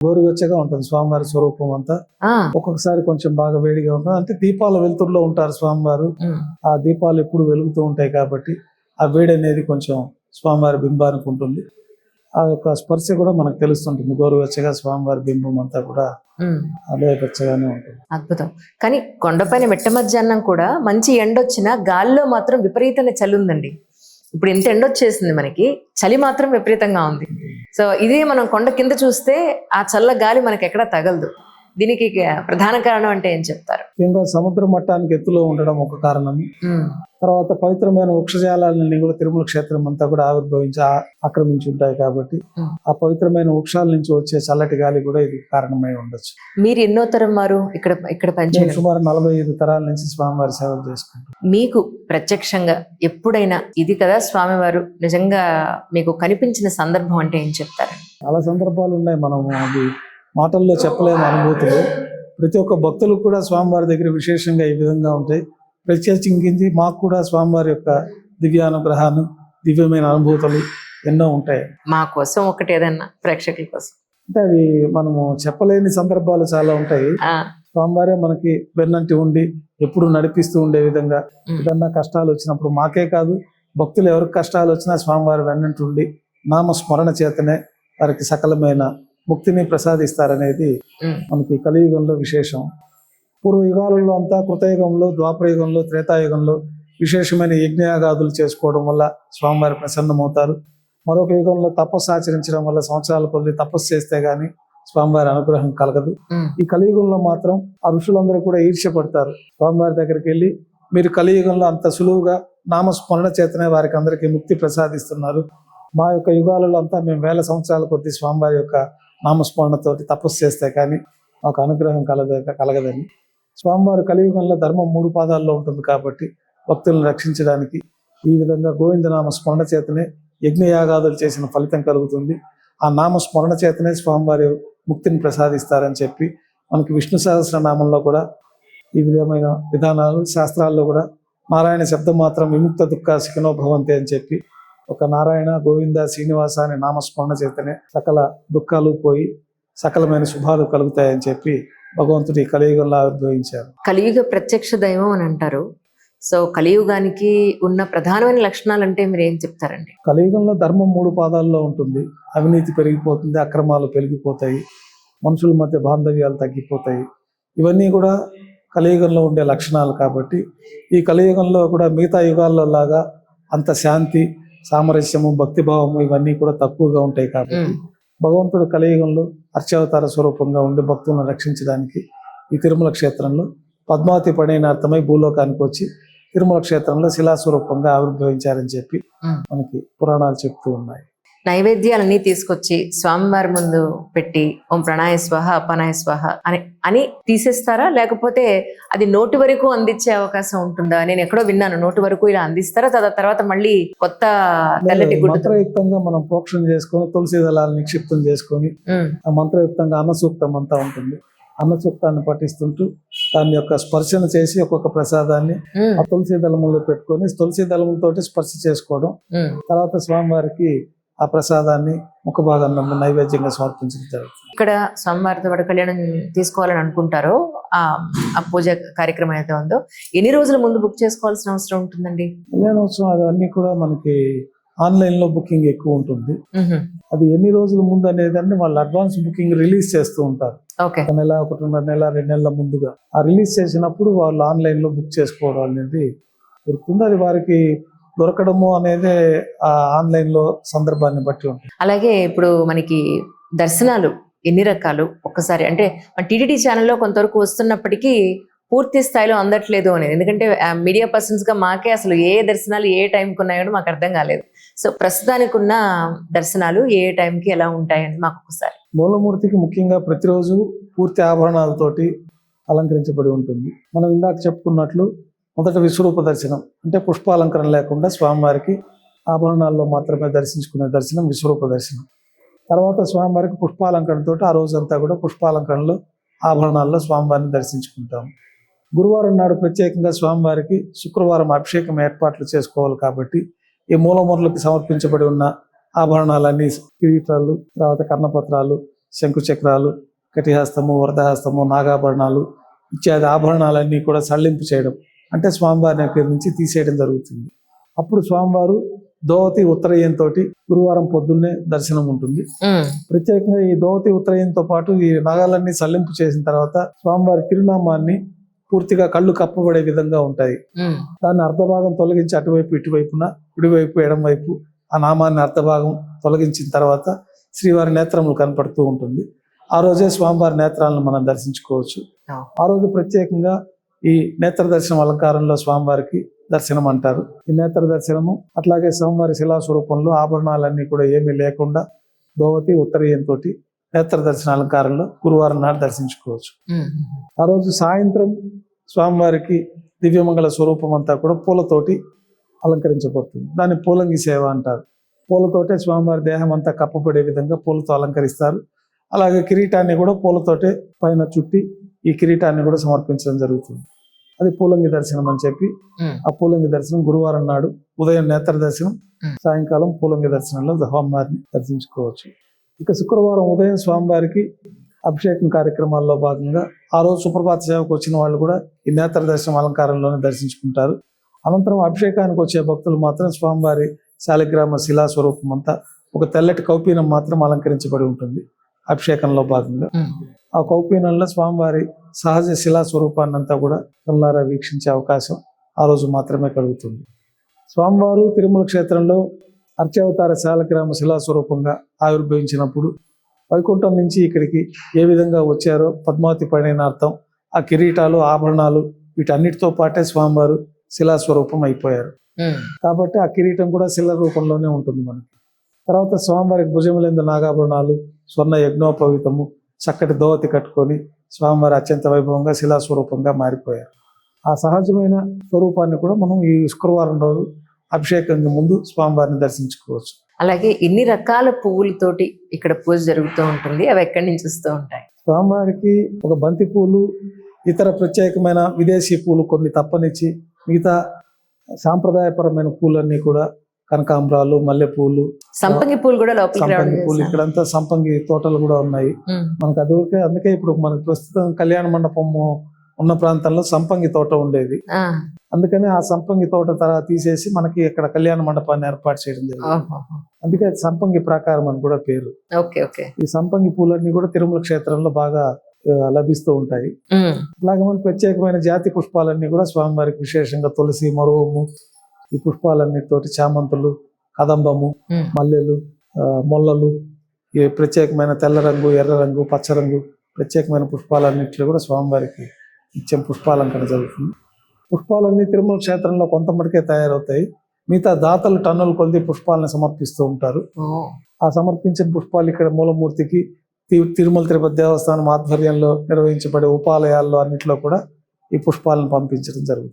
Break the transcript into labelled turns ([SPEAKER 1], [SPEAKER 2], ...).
[SPEAKER 1] గోరువెచ్చగా ఉంటుంది స్వామివారి స్వరూపం అంతా.
[SPEAKER 2] ఆ,
[SPEAKER 1] ఒక్కొక్కసారి కొంచెం బాగా వేడిగా ఉంటుంది. అంటే దీపాల వెలుతురులో ఉంటారు స్వామివారు.
[SPEAKER 2] ఉమ్,
[SPEAKER 1] ఆ దీపాలు ఎప్పుడు వెలుగుతూ ఉంటాయి కాబట్టి ఆ వేడి అనేది కొంచెం స్వామివారి బింబానికి ఉంటుంది. ఆ యొక్క స్పర్శ కూడా మనకు తెలుస్తుంటుంది. గోరువెచ్చగా స్వామివారి బింబం అంతా కూడా
[SPEAKER 2] ఉమ్.
[SPEAKER 1] అదే వెచ్చగానే ఉంటుంది.
[SPEAKER 2] అద్భుతం. కానీ కొండపైన మిట్ట మధ్యాహ్నం కూడా మంచి ఎండొచ్చినా గాలిలో మాత్రం విపరీతమైన చలి ఉందండి. ఇప్పుడు ఇంత ఎండొచ్చేసింది, మనకి చలి మాత్రం విపరీతంగా ఉంది. సో ఇదే మనం కొండ కింద చూస్తే ఆ చల్ల గాలి మనకి ఎక్కడా తగలదు. దీనికి ప్రధాన కారణం అంటే ఏం చెప్తారు?
[SPEAKER 1] ముఖ్యంగా సముద్ర మట్టానికి ఎత్తులో ఉండడం ఒక కారణం.
[SPEAKER 2] ఉమ్,
[SPEAKER 1] తర్వాత పవిత్రమైన వృక్షజాలాలని కూడా తిరుమల క్షేత్రం అంతా కూడా ఆవిర్భవించి ఆక్రమించి ఉంటాయి కాబట్టి
[SPEAKER 2] ఉమ్.
[SPEAKER 1] ఆ పవిత్రమైన వృక్షాల నుంచి వచ్చే చల్లటి గాలి కూడా ఇది కారణమై ఉండొచ్చు.
[SPEAKER 2] మీరు ఎన్నో తరం వారు ఇక్కడ ఇక్కడ
[SPEAKER 1] నేను
[SPEAKER 2] పనిచేయడం?
[SPEAKER 1] సుమారు 45 తరాల నుంచి స్వామివారి సేవలు చేసుకుంటాను.
[SPEAKER 2] మీకు ప్రత్యక్షంగా ఎప్పుడైనా ఇది కదా స్వామివారు నిజంగా మీకు కనిపించిన సందర్భం అంటే ఏం చెప్తారు?
[SPEAKER 1] చాలా సందర్భాలు ఉన్నాయి. మనం అది మాటల్లో చెప్పలేని అనుభూతులు. ప్రతి ఒక్క భక్తులకు కూడా స్వామివారి దగ్గర విశేషంగా ఈ విధంగా ఉంటాయి. ప్రత్యేకించి మాకు కూడా స్వామివారి యొక్క దివ్యానుగ్రహాలు, దివ్యమైన అనుభూతులు ఎన్నో ఉంటాయి.
[SPEAKER 2] మా కోసం ఒకటి ఏదన్నా ప్రేక్షకుల కోసం.
[SPEAKER 1] అంటే అవి మనము చెప్పలేని సందర్భాలు చాలా ఉంటాయి.
[SPEAKER 2] ఆ,
[SPEAKER 1] స్వామివారే మనకి వెన్నంటి ఉండి ఎప్పుడు నడిపిస్తూ ఉండే విధంగా ఏదన్నా కష్టాలు వచ్చినప్పుడు మాకే కాదు, భక్తులు ఎవరికి కష్టాలు వచ్చినా స్వామివారి వెన్నంటి ఉండి నామస్మరణ చేతనే వారికి సకలమైన ముక్తిని ప్రసాదిస్తారనేది
[SPEAKER 2] ఉమ్,
[SPEAKER 1] మనకి కలియుగంలో విశేషం. పూర్వయుగాలలో అంతా కృతయుగంలో, ద్వాపరయుగంలో, త్రేతాయుగంలో విశేషమైన యజ్ఞయాగాదులు చేసుకోవడం వల్ల స్వామివారి ప్రసన్నమవుతారు. మరొక యుగంలో తపస్సు ఆచరించడం వల్ల సంవత్సరాల కొద్ది తపస్సు చేస్తే గాని స్వామివారి అనుగ్రహం కలగదు.
[SPEAKER 2] ఉమ్,
[SPEAKER 1] ఈ కలియుగంలో మాత్రం ఆ ఋషులందరూ కూడా ఈర్ష్యపడతారు. స్వామివారి దగ్గరికి వెళ్ళి మీరు కలియుగంలో అంత సులువుగా నామస్మరణ చేతనే వారికి అందరికీ ముక్తి ప్రసాదిస్తున్నారు, మా యొక్క యుగాలలో అంతా మేము వేల సంవత్సరాల కొద్ది స్వామివారి యొక్క నామస్మరణతోటి తపస్సు చేస్తే కానీ మాకు అనుగ్రహం కలగదని. స్వామివారి కలియుగంలో ధర్మం 3 పాదాల్లో ఉంటుంది కాబట్టి భక్తులను రక్షించడానికి ఈ విధంగా గోవిందనామ స్మరణ చేతనే యజ్ఞయాగాదులు చేసిన ఫలితం కలుగుతుంది. ఆ నామస్మరణ చేతనే స్వామివారి ముక్తిని ప్రసాదిస్తారని చెప్పి మనకి విష్ణు సహస్రనామంలో కూడా ఈ విధమైన విధానాలు, శాస్త్రాల్లో కూడా నారాయణ శబ్దం మాత్రం విముక్త దుఃఖ సుఖినో భవంతి అని చెప్పి ఒక నారాయణ, గోవింద, శ్రీనివాస అనే నామస్మరణ చేతనే సకల దుఃఖాలు పోయి సకలమైన శుభాలు కలుగుతాయని చెప్పి భగవంతుడు ఈ కలియుగంలో ఆవిర్భవించారు.
[SPEAKER 2] కలియుగ ప్రత్యక్ష దైవం అని అంటారు. సో కలియుగానికి ఉన్న ప్రధానమైన లక్షణాలు అంటే మీరు ఏం చెప్తారండి?
[SPEAKER 1] కలియుగంలో ధర్మం 3 పాదాల్లో ఉంటుంది. అవినీతి పెరిగిపోతుంది, అక్రమాలు పెరిగిపోతాయి, మనుషుల మధ్య బాంధవ్యాలు తగ్గిపోతాయి. ఇవన్నీ కూడా కలియుగంలో ఉండే లక్షణాలు కాబట్టి ఈ కలియుగంలో కూడా మిగతా యుగాల్లో లాగా అంత శాంతి, సామరస్యము, భక్తిభావము ఇవన్నీ కూడా తక్కువగా ఉంటాయి కాబట్టి భగవంతుడు కలియుగంలో అర్చావతార స్వరూపంగా ఉండి భక్తులను రక్షించడానికి ఈ తిరుమల క్షేత్రంలో పద్మావతి పడినార్థమై భూలోకానికి వచ్చి తిరుమల క్షేత్రంలో శిలాస్వరూపంగా ఆవిర్భవించారని చెప్పి మనకి పురాణాలు చెప్తూ ఉన్నాయి.
[SPEAKER 2] నైవేద్యాలన్నీ తీసుకొచ్చి స్వామివారి ముందు పెట్టి ఓం ప్రణాయ స్వాహ అపనాయ స్వాహ అని తీసేస్తారా, లేకపోతే అది నోటి వరకు అందించే అవకాశం ఉంటుందా? నేను ఎక్కడో విన్నాను, నోటి వరకు ఇలా అందిస్తారా, తర్వాత మళ్ళీ కొత్త తెల్లటి గుడ్డ
[SPEAKER 1] మంత్రయుక్తంగా మనం ప్రోక్షణ చేసుకొని తులసి దళాలను నిక్షిప్తం చేసుకొని ఆ మంత్రయుక్తంగా అన్నసూక్తం అంతా ఉంటుంది. అన్నసూక్తాన్ని పఠిస్తుంటూ దాని యొక్క స్పర్శన చేసి ఒక్కొక్క ప్రసాదాన్ని ఆ తులసి దళములో పెట్టుకొని తులసి దళములతోటి స్పర్శ చేసుకోవడం, తర్వాత స్వామివారికి ఆ ప్రసాదాన్ని ముఖ భాగంలో నైవేద్యంగా సమర్పించడం జరుగుతుంది.
[SPEAKER 2] ఇక్కడ స్వామివారితో పాటు కళ్యాణం తీసుకోవాలని అనుకుంటారో ఆ పూజ కార్యక్రమం అయితే ఉందో ఎన్ని రోజుల ముందు బుక్ చేసుకోవాల్సిన అవసరం ఉంటుందండి?
[SPEAKER 1] కళ్యాణోత్సవం అవన్నీ కూడా మనకి ఆన్లైన్ లో బుకింగ్ ఎక్కువ ఉంటుంది. అది ఎన్ని రోజుల ముందు అనేది వాళ్ళు అడ్వాన్స్ బుకింగ్ రిలీజ్ చేస్తూ ఉంటారు. ఒక నెల, 1.5 నెల, 2 నెలల ముందుగా ఆ రిలీజ్ చేసినప్పుడు వాళ్ళు ఆన్లైన్ లో బుక్ చేసుకోవడం అనేది దొరుకుతుంది. అది వారికి దొరకడము అనేది ఆ ఆన్లైన్ లో సందర్భాన్ని బట్టి ఉంటుంది.
[SPEAKER 2] అలాగే ఇప్పుడు మనకి దర్శనాలు ఎన్ని రకాలు ఒక్కసారి అంటే టీటీడీ ఛానల్లో కొంతవరకు వస్తున్నప్పటికీ పూర్తి స్థాయిలో అందట్లేదు అనేది, ఎందుకంటే మీడియా పర్సన్స్ గా మాకే అసలు ఏ దర్శనాలు ఏ టైంకి ఉన్నాయో మాకు అర్థం కాలేదు. సో ప్రస్తుతానికి ఉన్న దర్శనాలు ఏ టైంకి ఎలా ఉంటాయని మాకు ఒకసారి.
[SPEAKER 1] మూలమూర్తికి ముఖ్యంగా ప్రతిరోజు పూర్తి ఆభరణాలతోటి అలంకరించబడి ఉంటుంది. మనం ఇందాక చెప్పుకున్నట్లు మొదట విశ్వరూప దర్శనం అంటే పుష్పాలంకరణ లేకుండా స్వామివారికి ఆభరణాల్లో మాత్రమే దర్శించుకునే దర్శనం విశ్వరూప దర్శనం. తర్వాత స్వామివారికి పుష్పాలంకరణతో ఆ రోజంతా కూడా పుష్పాలంకరణలో ఆభరణాల్లో స్వామివారిని దర్శించుకుంటాము. గురువారం నాడు ప్రత్యేకంగా స్వామివారికి శుక్రవారం అభిషేకం ఏర్పాట్లు చేసుకోవాలి కాబట్టి ఈ మూలమూర్లకు సమర్పించబడి ఉన్న ఆభరణాలన్నీ కిరీటాలు, తర్వాత కర్ణపత్రాలు, శంకు చక్రాలు, కటిహస్తము, వరదహస్తము, నాగాభరణాలు ఇత్యాది ఆభరణాలన్నీ కూడా సడలింపు చేయడం, అంటే స్వామివారిని అక్కడి నుంచి తీసేయడం జరుగుతుంది. అప్పుడు స్వామివారు దోవతి ఉత్తరయంతో గురువారం పొద్దున్నే దర్శనం ఉంటుంది. ప్రత్యేకంగా ఈ దోవతి ఉత్తరయంతో పాటు ఈ నగాలన్నీ సడలింపు చేసిన తర్వాత స్వామివారి తిరునామాన్ని పూర్తిగా కళ్ళు కప్పబడే విధంగా ఉంటాయి. దాన్ని అర్ధభాగం తొలగించి అటువైపు ఇటువైపున కుడివైపు ఎడం వైపు ఆ నామాన్ని అర్ధభాగం తొలగించిన తర్వాత శ్రీవారి నేత్రములు కనపడుతూ ఉంటుంది. ఆ రోజే స్వామివారి నేత్రాలను మనం దర్శించుకోవచ్చు. ఆ రోజు ప్రత్యేకంగా ఈ నేత్ర దర్శనం అలంకారంలో స్వామివారికి దర్శనం అంటారు. ఈ నేత్ర దర్శనము అట్లాగే స్వామివారి శిలాస్వరూపంలో ఆభరణాలన్నీ కూడా ఏమీ లేకుండా దోవతి ఉత్తరీయంతో నేత్ర దర్శన అలంకారంలో గురువారం నాడు దర్శించుకోవచ్చు. ఆ రోజు సాయంత్రం స్వామివారికి దివ్యమంగళ స్వరూపం అంతా కూడా పూలతోటి అలంకరించబడుతుంది. దాన్ని పూలంగి సేవ అంటారు. పూలతోటే స్వామివారి దేహం అంతా కప్పబడే విధంగా పూలతో అలంకరిస్తారు. అలాగే కిరీటాన్ని కూడా పూలతోటే పైన చుట్టి ఈ కిరీటాన్ని కూడా సమర్పించడం జరుగుతుంది. అది పూలంగి దర్శనం అని చెప్పి ఆ పూలంగి దర్శనం గురువారం నాడు ఉదయం నేత్ర దర్శనం, సాయంకాలం పూలంగి దర్శనంలో స్వామివారిని దర్శించుకోవచ్చు. ఇక శుక్రవారం ఉదయం స్వామివారికి అభిషేకం కార్యక్రమాల్లో భాగంగా ఆ రోజు సుప్రభాత సేవకు వచ్చిన వాళ్ళు కూడా ఈ నేత్ర దర్శనం అలంకారంలోనే దర్శించుకుంటారు. అనంతరం అభిషేకానికి వచ్చే భక్తులు మాత్రం స్వామివారి శాలిగ్రామ శిలా స్వరూపం అంతా ఒక తెల్లటి కౌపీనం మాత్రం అలంకరించబడి ఉంటుంది. అభిషేకంలో భాగంగా ఆ కౌపీనంలో స్వామివారి సహజ శిలా స్వరూపాన్ని అంతా కూడా కళ్ళారా వీక్షించే అవకాశం ఆ రోజు మాత్రమే కలుగుతుంది. స్వామివారు తిరుమల క్షేత్రంలో అర్చావతార శాలగ్రామ శిలా స్వరూపంగా ఆవిర్భవించినప్పుడు వైకుంఠం నుంచి ఇక్కడికి ఏ విధంగా వచ్చారో పద్మావతి పరిణయార్థం ఆ కిరీటాలు, ఆభరణాలు వీటన్నిటితో పాటే స్వామివారు శిలా స్వరూపం అయిపోయారు. కాబట్టి ఆ కిరీటం కూడా శిల రూపంలోనే ఉంటుంది మనకి. తర్వాత స్వామివారికి భుజములందు నాగాభరణాలు, స్వర్ణ యజ్ఞోపవీతము, చక్కటి దోవతి కట్టుకొని స్వామివారి అత్యంత వైభవంగా శిలా స్వరూపంగా మారిపోయారు. ఆ సహజమైన స్వరూపాన్ని కూడా మనం ఈ శుక్రవారం రోజు అభిషేకంగా ముందు స్వామివారిని దర్శించుకోవచ్చు.
[SPEAKER 2] అలాగే ఎన్ని రకాల పువ్వులతోటి ఇక్కడ పూజ జరుగుతూ ఉంటుంది, అవి ఎక్కడి నుంచి వస్తూ ఉంటాయి?
[SPEAKER 1] స్వామివారికి ఒక బంతి పూలు, ఇతర ప్రత్యేకమైన విదేశీ పూలు కొన్ని తప్పనిచ్చి మిగతా సాంప్రదాయపరమైన పూలన్నీ కూడా కనకాంబరాలు, మల్లెపూలు,
[SPEAKER 2] సంపంగి పూలు కూడా లోపలికి
[SPEAKER 1] సంపంగి పూలు, ఇక్కడంతా సంపంగి తోటలు కూడా ఉన్నాయి మనకు. అది అందుకే ఇప్పుడు మనకు ప్రస్తుతం కళ్యాణ మండపము ఉన్న ప్రాంతంలో సంపంగి తోట ఉండేది. అందుకని ఆ సంపంగి తోట తర్వాత తీసేసి మనకి ఇక్కడ కళ్యాణ మండపాన్ని ఏర్పాటు చేయడం జరిగింది. అందుకే సంపంగి ప్రాకారం అని కూడా పేరు. ఈ సంపంగి పూలన్నీ కూడా తిరుమల క్షేత్రంలో బాగా లభిస్తూ ఉంటాయి. అలాగే మన ప్రత్యేకమైన జాతి పుష్పాలన్నీ కూడా స్వామివారికి విశేషంగా తులసి, మరువము, ఈ పుష్పాలన్నిటితోటి చామంతులు, కదంబము, మల్లెలు, మొల్లలు, ఈ ప్రత్యేకమైన తెల్ల రంగు, ఎర్ర రంగు, పచ్చ రంగు ప్రత్యేకమైన పుష్పాలన్నింటిలో కూడా స్వామివారికి నిత్యం పుష్పాలంకరణ జరుగుతుంది. పుష్పాలన్నీ తిరుమల క్షేత్రంలో కొంత మటుకే తయారవుతాయి. మిగతా దాతలు టన్నుల కొద్ది పుష్పాలను సమర్పిస్తూ ఉంటారు. ఆ సమర్పించిన పుష్పాలు ఇక్కడ మూలమూర్తికి, తిరుమల తిరుపతి దేవస్థానం ఆధ్వర్యంలో నిర్వహించబడే ఉపాలయాల్లో అన్నింటిలో కూడా ఈ పుష్పాలను పంపించడం జరుగుతుంది.